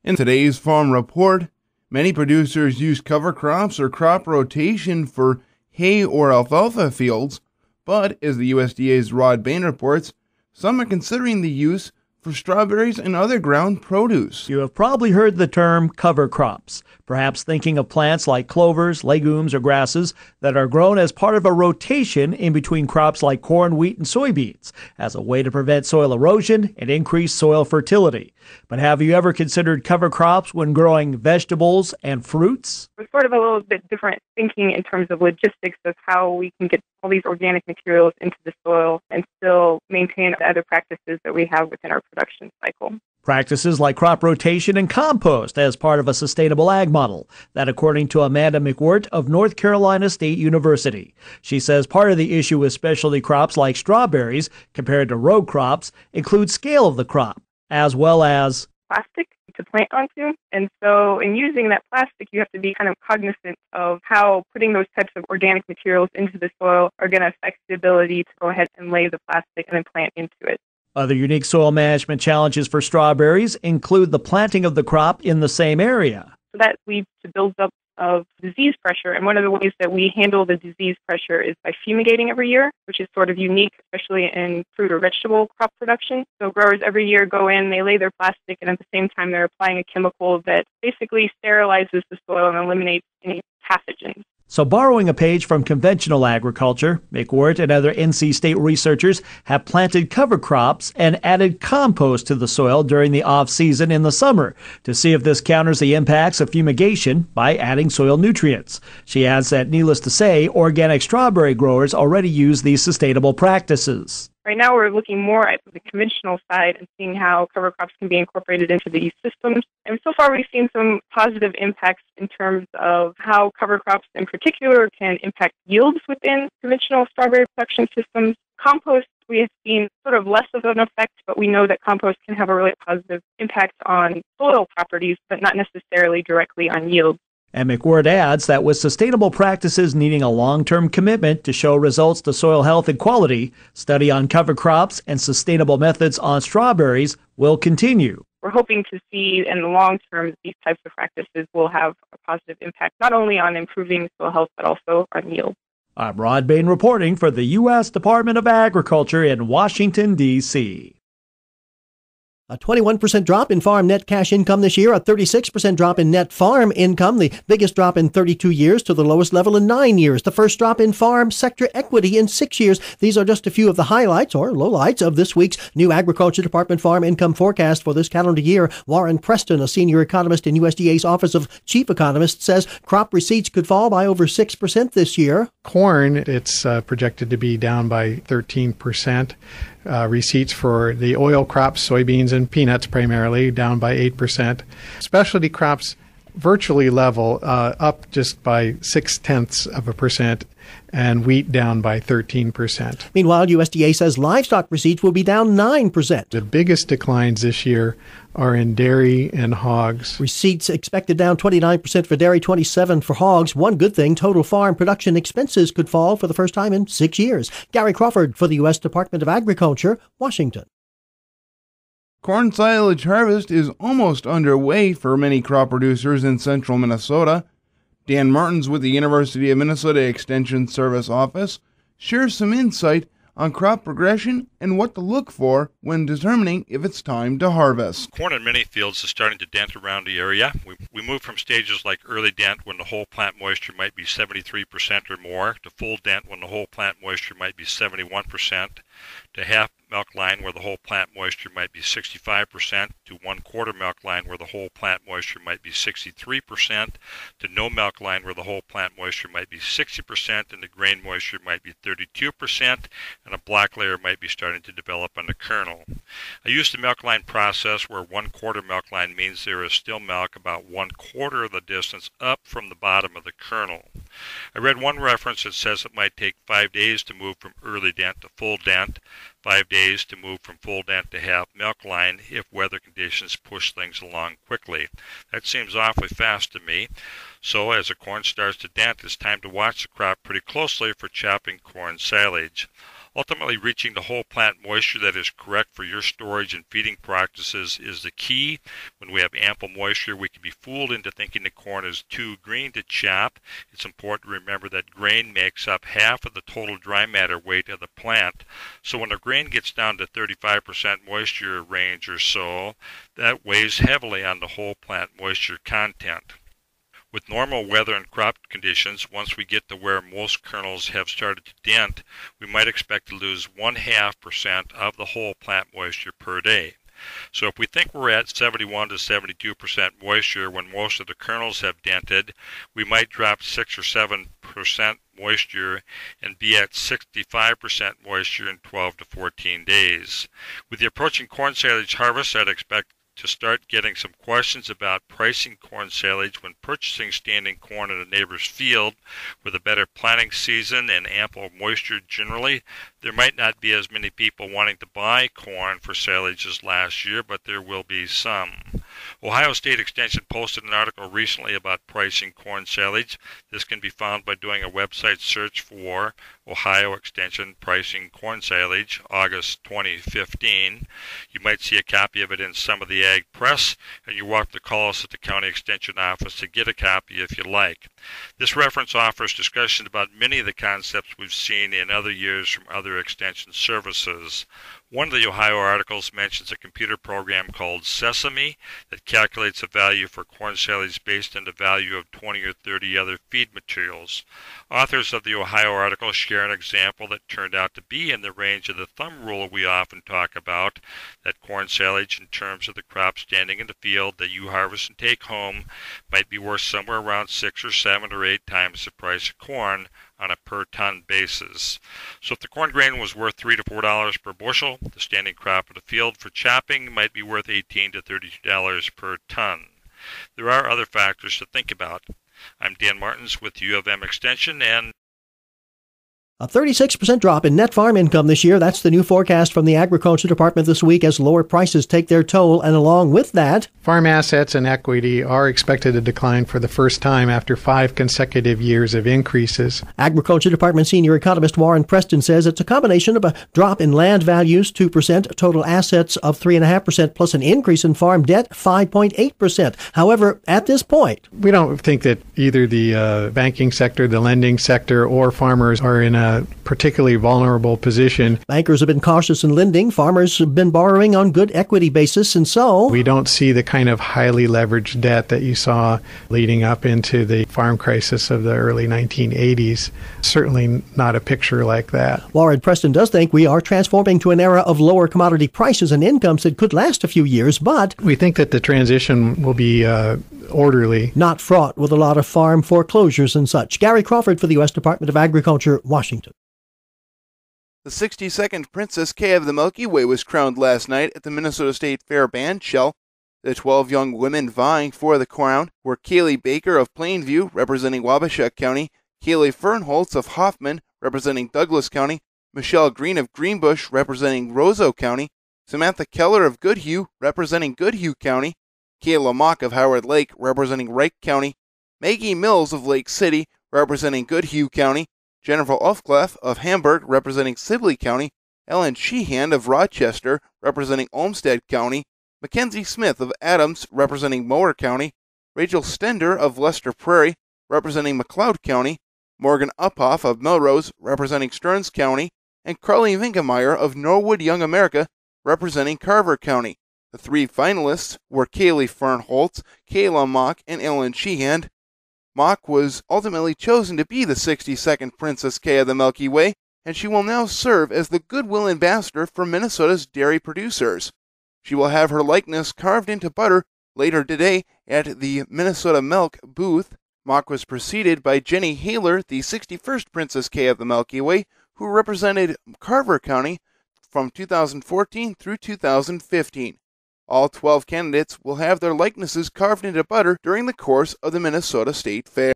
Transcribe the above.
In today's Farm Report, many producers use cover crops or crop rotation for hay or alfalfa fields, but as the USDA's Rod Bain reports, some are considering the use for strawberries and other ground produce. You have probably heard the term cover crops, perhaps thinking of plants like clovers, legumes, or grasses that are grown as part of a rotation in between crops like corn, wheat, and soybeans as a way to prevent soil erosion and increase soil fertility. But have you ever considered cover crops when growing vegetables and fruits? It's sort of a little bit different thinking in terms of logistics of how we can get all these organic materials into the soil and still maintain the other practices that we have within our production cycle. Practices like crop rotation and compost as part of a sustainable ag model. That according to Amanda McWhort of North Carolina State University. She says part of the issue with specialty crops like strawberries compared to row crops includes scale of the crop, as well as plastic to plant onto. And so in using that plastic, you have to be kind of cognizant of how putting those types of organic materials into the soil are going to affect the ability to go ahead and lay the plastic and then plant into it. Other unique soil management challenges for strawberries include the planting of the crop in the same area. So that leads to buildup of disease pressure, and one of the ways that we handle the disease pressure is by fumigating every year, which is sort of unique, especially in fruit or vegetable crop production. So growers every year go in, they lay their plastic, and at the same time they're applying a chemical that basically sterilizes the soil and eliminates any pathogens. So borrowing a page from conventional agriculture, McWhort and other NC State researchers have planted cover crops and added compost to the soil during the off-season in the summer to see if this counters the impacts of fumigation by adding soil nutrients. She adds that, needless to say, organic strawberry growers already use these sustainable practices. Right now, we're looking more at the conventional side and seeing how cover crops can be incorporated into these systems. And so far, we've seen some positive impacts in terms of how cover crops in particular can impact yields within conventional strawberry production systems. Compost, we have seen sort of less of an effect, but we know that compost can have a really positive impact on soil properties, but not necessarily directly on yield. And McWhort adds that with sustainable practices needing a long-term commitment to show results to soil health and quality, study on cover crops and sustainable methods on strawberries will continue. We're hoping to see in the long term these types of practices will have a positive impact not only on improving soil health but also on yield. I'm Rod Bain reporting for the U.S. Department of Agriculture in Washington, D.C. A 21% drop in farm net cash income this year, a 36% drop in net farm income, the biggest drop in 32 years to the lowest level in 9 years, the first drop in farm sector equity in 6 years. These are just a few of the highlights or lowlights of this week's new Agriculture Department farm income forecast for this calendar year. Warren Preston, a senior economist in USDA's Office of Chief Economist, says crop receipts could fall by over 6% this year. Corn, it's projected to be down by 13%. Receipts for the oil crops, soybeans and peanuts primarily, down by 8%. Specialty crops virtually level, up just by 0.6%, and wheat down by 13%. Meanwhile, USDA says livestock receipts will be down 9%. The biggest declines this year are in dairy and hogs. Receipts expected down 29% for dairy, 27% for hogs. One good thing, total farm production expenses could fall for the first time in 6 years. Gary Crawford for the U.S. Department of Agriculture, Washington. Corn silage harvest is almost underway for many crop producers in central Minnesota. Dan Martins with the University of Minnesota Extension Service Office shares some insight on crop progression and what to look for when determining if it's time to harvest. Corn in many fields is starting to dent around the area. We move from stages like early dent when the whole plant moisture might be 73% or more, to full dent when the whole plant moisture might be 71%, to half milk line where the whole plant moisture might be 65%, to 1/4 milk line where the whole plant moisture might be 63%, to no milk line where the whole plant moisture might be 60% and the grain moisture might be 32%, and a black layer might be starting to develop on the kernel. I use the milk line process where 1/4 milk line means there is still milk about 1/4 of the distance up from the bottom of the kernel. I read one reference that says it might take 5 days to move from early dent to full dent, 5 days to move from full dent to half milk line if weather conditions push things along quickly. That seems awfully fast to me. So as the corn starts to dent, it's time to watch the crop pretty closely for chopping corn silage. Ultimately, reaching the whole plant moisture that is correct for your storage and feeding practices is the key. When we have ample moisture, we can be fooled into thinking the corn is too green to chop. It's important to remember that grain makes up half of the total dry matter weight of the plant. So when a grain gets down to 35% moisture range or so, that weighs heavily on the whole plant moisture content. With normal weather and crop conditions, once we get to where most kernels have started to dent, we might expect to lose 0.5% of the whole plant moisture per day. So if we think we're at 71 to 72% moisture when most of the kernels have dented, we might drop 6 or 7% moisture and be at 65% moisture in 12 to 14 days. With the approaching corn silage harvest, I'd expect to start getting some questions about pricing corn silage when purchasing standing corn in a neighbor's field. With a better planting season and ample moisture generally, there might not be as many people wanting to buy corn for silage as last year, but there will be some. Ohio State Extension posted an article recently about pricing corn silage. This can be found by doing a website search for Ohio Extension Pricing Corn Silage, August 2015. You might see a copy of it in some of the Ag Press, and you're welcome to call us at the County Extension Office to get a copy if you like. This reference offers discussion about many of the concepts we've seen in other years from other extension services. One of the Ohio articles mentions a computer program called Sesame that calculates a value for corn silage based on the value of 20 or 30 other feed materials. Authors of the Ohio article share an example that turned out to be in the range of the thumb rule we often talk about, that corn silage in terms of the crop standing in the field that you harvest and take home might be worth somewhere around 6 or 7 or 8 times the price of corn on a per ton basis. So if the corn grain was worth $3 to $4 per bushel, the standing crop of the field for chopping might be worth $18 to $32 per ton. There are other factors to think about. I'm Dan Martins with U of M Extension, and a 36% drop in net farm income this year. That's the new forecast from the Agriculture Department this week as lower prices take their toll. And along with that, farm assets and equity are expected to decline for the first time after 5 consecutive years of increases. Agriculture Department senior economist Warren Preston says it's a combination of a drop in land values, 2%, total assets of 3.5%, plus an increase in farm debt, 5.8%. However, at this point, we don't think that either the banking sector, the lending sector, or farmers are in a particularly vulnerable position. Bankers have been cautious in lending. Farmers have been borrowing on good equity basis, and so we don't see the kind of highly leveraged debt that you saw leading up into the farm crisis of the early 1980s. Certainly not a picture like that. Warren Preston does think we are transforming to an era of lower commodity prices and incomes that could last a few years, but we think that the transition will be orderly, not fraught with a lot of farm foreclosures and such. Gary Crawford for the U.S. Department of Agriculture, Washington. The 62nd Princess K of the Milky Way was crowned last night at the Minnesota State Fair Bandshell. The 12 young women vying for the crown were Kaylee Baker of Plainview, representing Wabasha County, Kaylee Fernholtz of Hoffman, representing Douglas County, Michelle Green of Greenbush, representing Roseau County, Samantha Keller of Goodhue, representing Goodhue County, Kayla Mock of Howard Lake, representing Wright County, Maggie Mills of Lake City, representing Goodhue County, Jennifer Ufclef of Hamburg, representing Sibley County, Ellen Sheehan of Rochester, representing Olmsted County, Mackenzie Smith of Adams, representing Mower County, Rachel Stender of Lester Prairie, representing McLeod County, Morgan Uphoff of Melrose, representing Stearns County, and Carly Vinkemeyer of Norwood Young America, representing Carver County. The 3 finalists were Kaylee Fernholtz, Kayla Mock, and Ellen Sheehan. Mock was ultimately chosen to be the 62nd Princess K of the Milky Way, and she will now serve as the Goodwill Ambassador for Minnesota's dairy producers. She will have her likeness carved into butter later today at the Minnesota Milk booth. Mock was preceded by Jenny Haler, the 61st Princess K of the Milky Way, who represented Carver County from 2014 through 2015. All 12 candidates will have their likenesses carved into butter during the course of the Minnesota State Fair.